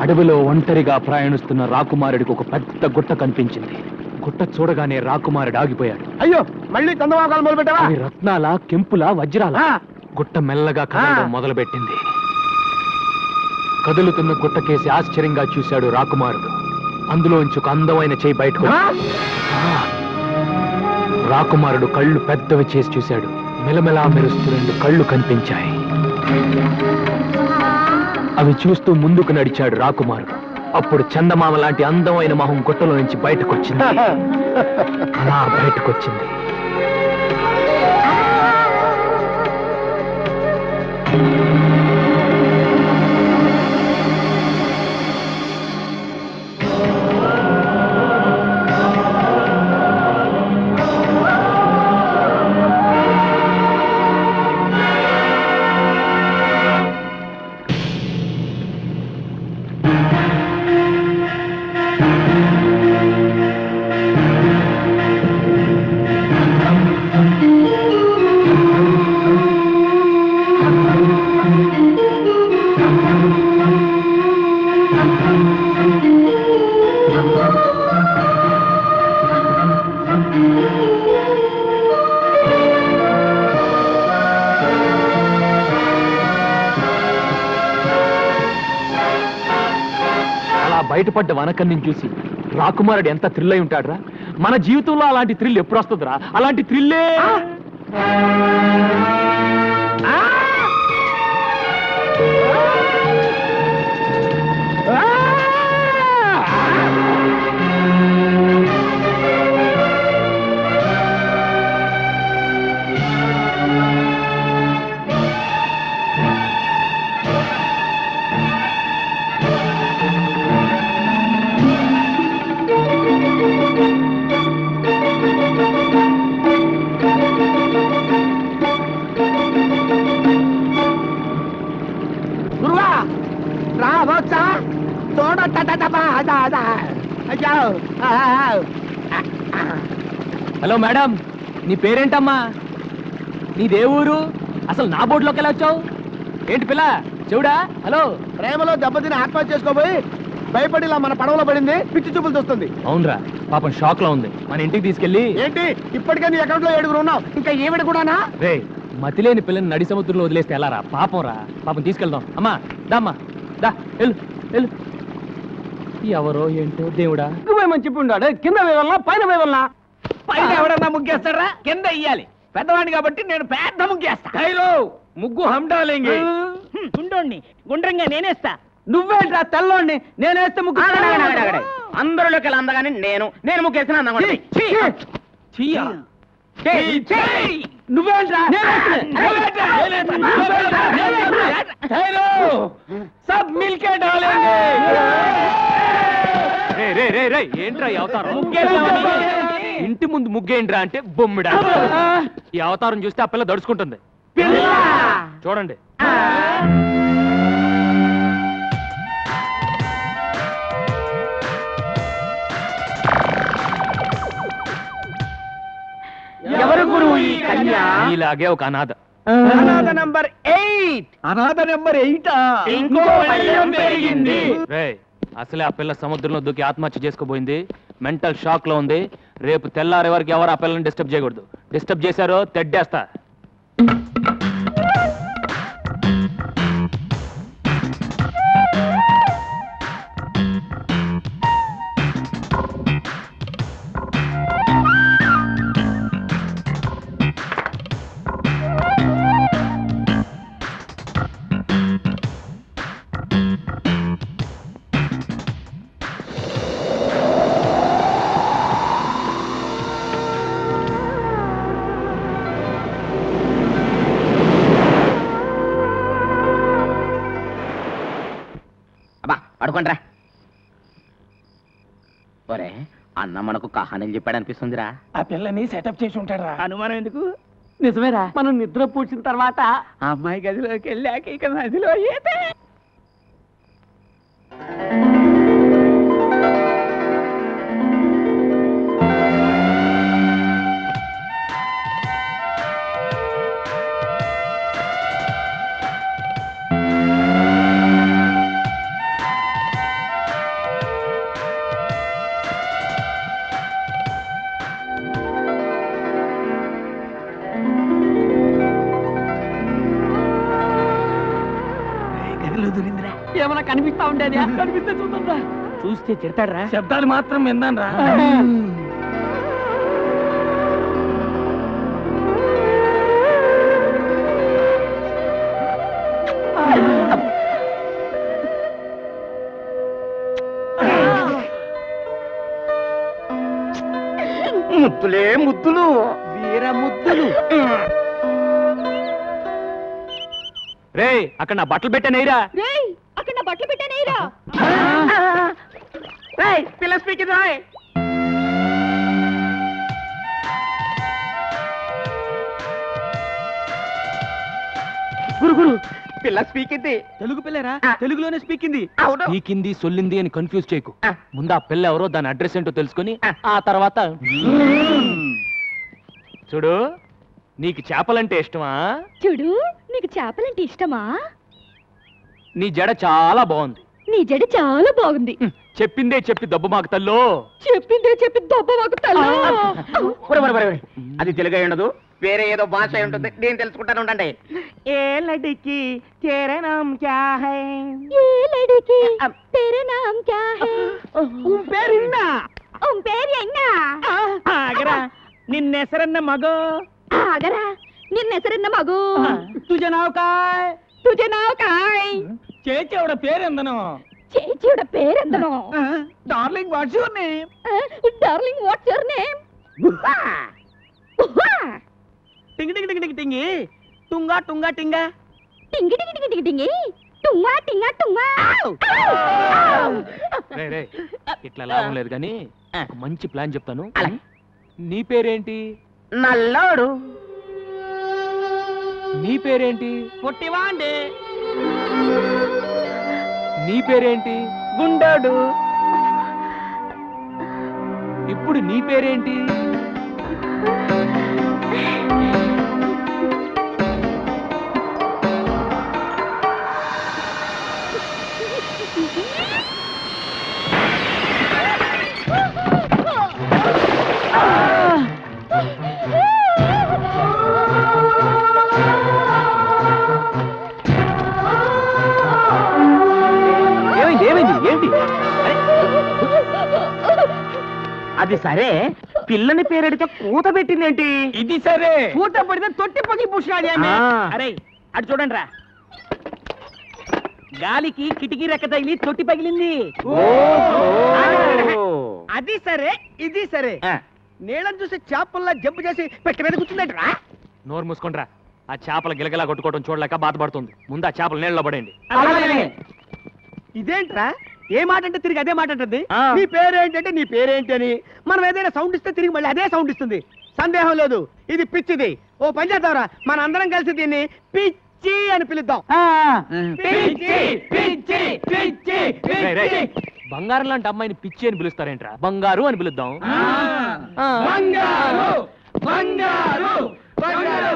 అడవిలో ఒంటరిగా ప్రయాణిస్తున్న రాకుమారుడికి ఒక పెద్ద గుట్ట కనిపించింది. గుట్ట చూడగానే రాకుమారుడు ఆగిపోయాడు. అయ్యో, మళ్ళీ చందమాకాలు మొదలు పెట్టావా? అవి రత్నాల, కెంపుల, వజ్రాల. గుట్ట మెల్లగా కదలడం మొదలుపెట్టింది. కదులుతున్న గుట్టకేసి ఆశ్చర్యంగా చూశాడు రాకుమారుడు. అందులోంచి ఒక అందమైన చేయి బయటకు. రాకుమారుడు కళ్ళు పెద్దవి చేసి చూశాడు. మెలమెలా మెరుస్తూ 2 కళ్ళు కనిపించాయి. అవి చూస్తూ ముందుకు నడిచాడు రాకుమారుడు. అప్పుడు చందమామ లాంటి అందమైన మొహం గుట్టలో నుంచి బయటకొచ్చింది. అలా బయటకొచ్చింది. బయటపడ్డ వనకన్నిని చూసి రాకుమారుడు ఎంత థ్రిల్ అయి ఉంటాడురా. మన జీవితంలో అలాంటి థ్రిల్ ఎప్పుడు వస్తుందిరా? అలాంటి థ్రిల్లే హలో మేడం, నీ పేరేంటమ్మా? నీదే ఊరు? అసలు నా బోర్డులోకి ఎలా వచ్చావు? ఏంటి పిల్ల చెవుడా? హలో, ప్రేమలో దెబ్బతిని ఆత్మహత్య చేసుకోబోయి భయపడి ఇలా మన పడవలో పడింది. పిచ్చి చూపులు చూస్తుంది. అవునరా, పాపం షాక్ లో ఉంది. మన ఇంటికి తీసుకెళ్ళి. ఏంటి ఇప్పటికే నీ అకౌంట్ లో 7 ఉన్నావు, ఇంకా ఈవిడ కూడానా? రే, మతిలేని పిల్లని నడి సముద్రంలో వదిలేస్తే ఎలా రా? పాపం రా, పాపం తీసుకెళ్దాం. అమ్మా దామ్మా దా, వెళ్ళు వెళ్ళు. ఎవరో ఏంటో దేవుడా. చెప్పి ఉన్నాడు, కింద వేవల్లా పైన వేవల్లా? పైన ఎవడన్నా ముగ్గేస్తారా? కింద ఇయ్యాలి. పెద్దవాడిని కాబట్టి నేను పెద్ద ముగ్గేస్తా. కైలో ముగ్గు హండాలేంగి. గుండోణ్ణి గుండ్రంగా నేనేస్తా. నువ్వేంట్రా తెల్లోండి? నేనేస్తే ముగ్గు. అందరిలోకి అందగానే నేను ముగ్గేసిన నువ్వేంట్రా? సబ్ మిల్కే డాలేంగే. ఏంట్రా ఈ అవతారం? ఇంటి ముందు ముగ్గేంట్రా అంటే బొమ్మిడా. ఈ అవతారం చూస్తే ఆ పిల్ల దడుచుకుంటుంది. చూడండి. ఎవరు గురువు ఈ కన్య? ఇలాగే ఒక అనాథ. అనాథ నంబర్ 8. అనాథ నంబర్ 8. ఇంకో భయం పెరిగింది. అసలే ఆ పిల్ల సముద్రంలో దూకి ఆత్మహత్య చేసుకోబోయింది. మెంటల్ షాక్ లో ఉంది. రేపు తెల్లారే వరకు ఎవరు ఆ పిల్లని డిస్టర్బ్ చేయకూడదు. డిస్టర్బ్ చేశారో తెడ్డేస్తా. పడుకోండ్రా. ఒరే, అన్న మనకు కహానీలు చెప్పాడు అనిపిస్తుందిరా. ఆ పిల్లని సెటప్ చేసి ఉంటాడు. అనుమానం ఎందుకు? నిజమేరా. మనం నిద్ర పూడ్చిన తర్వాత ఆ అమ్మాయి గదిలోకి వెళ్ళాక ఇక నదిలో ఈతే. ఏమైనా కనిపిస్తా ఉండేది కనిపిస్తే చూద్దా చూస్తే తిడతాడ్రా. శబ్దాలు మాత్రం విన్నాను రా ముద్దులే ముద్దులు. వీర ముద్దులు రే అక్కడ నా బట్టలు పెట్టానైరా. రేయ్ అక్కడ నా బట్టలు పెట్టానేరా. పిల్ల స్పీకింగ్ రాయ్. గురు గురు పిల్ల స్పీకింది. తెలుగు పిల్లరా తెలుగులోనే స్పీకింది అవును. పీకింది సొల్లింది అని కన్ఫ్యూజ్ చేయకు. ఆ. ముందు ఆ పిల్ల ఎవరో దాని అడ్రస్ ఏంటో తెలుసుకొని ఆ. ఆ తర్వాత చూడు, నీకు చేపలంటే ఇష్టమా? చూడు నీకు చేపలంటే ఇష్టమా? నీ జడ చాలా బాగుంది. నీ జడ చాలా బాగుంది. చెప్పిందే చెప్పి దబ్బు మాకు తల్లో. చెప్పిందే చెప్పి దొబ్బ మాకు తల్లి. ఒరే, ఒరే, ఒరే, ఒరే. అది తెలుగు అయి ఉండదు, వేరే ఏదో భాష అయి ఉంటుంది. నేను తెలుసుకుంటాను ఉండండి. ఏ లడికి తేరా నామ్ క్యా హై? ఏ లड़की तेरा नाम क्या है? పేరున్నా పేరు ఎన్నా? ఆగరా నిన్న ಹೆಸರನ್ನ మగో ఆగరా నిన్న ಹೆಸರನ್ನ మగు. తుజ నావ్ కాయ్ तुझे नाव काय? చేచేవడ పేరెందను చేచిയുടെ പേരെന്തനോ? Darling what's your name darling what's your name? Ting ting ting టింగ్ టింగి టుంగా టుంగా టింగా టింగి టింగి టింగి టింగి టింగి టుంగా టింగా టుంగా. రే రే ఇట్లా లాభం లేదు కానీ ఒక మంచి ప్లాన్ చెప్తాను. అలాగే. నీ పేరేంటి? నల్లోడు. నీ పేరేంటి? పొట్టివాండే నీ పేరేంటి? గుండోడు ఇప్పుడు నీ పేరేంటి? ఏమైంది ఏమైంది ఏంటి? అది సరే, పిల్లని పేరెడితే కూత పెట్టిందేంటి? ఇది సరే పూట పడితే తొట్టి పగిలి పూసినాడు ఆమె. ఆ. అరే అటు చూడండి రా, గాలికి కిటికీ రెక్క తగిలి తొట్టి పగిలింది. అది సరే ఇది సరే, నీళ్ళని చూసి చేపల్లా జంపు చేసి పెట్టి మీద కూర్చుందంటరా. నోరు మూసుకుండ్రా. ఆ చేపల గిలగిలా కొట్టుకోవడం చూడలేక బాధపడుతుంది. ముందు ఆ చేపలు నీళ్ళలో పడేయండి. ఇదేంట్రా, ఏ మాట అంటే తిరిగి అదే మాట అంటుంది. ఆ. నీ పేరేంటి అంటే నీ పేరేంటి అని. మనం ఏదైనా సౌండ్ ఇస్తే తిరిగి మళ్ళీ అదే సౌండ్ ఇస్తుంది. సందేహం లేదు, ఇది పిచ్చిది. ఓ పని చేద్దాంరా, మన అందరం కలిసి దీన్ని పిచ్చి అని పిలుద్దాం. పిచ్చి పిచ్చి పిచ్చి రేయ్, రేయ్, బంగారం లాంటి అమ్మాయిని పిచ్చి అని పిలుస్తారేంట్రా? బంగారు అని పిలుద్దాం. బంగారు బంగారు బంగారు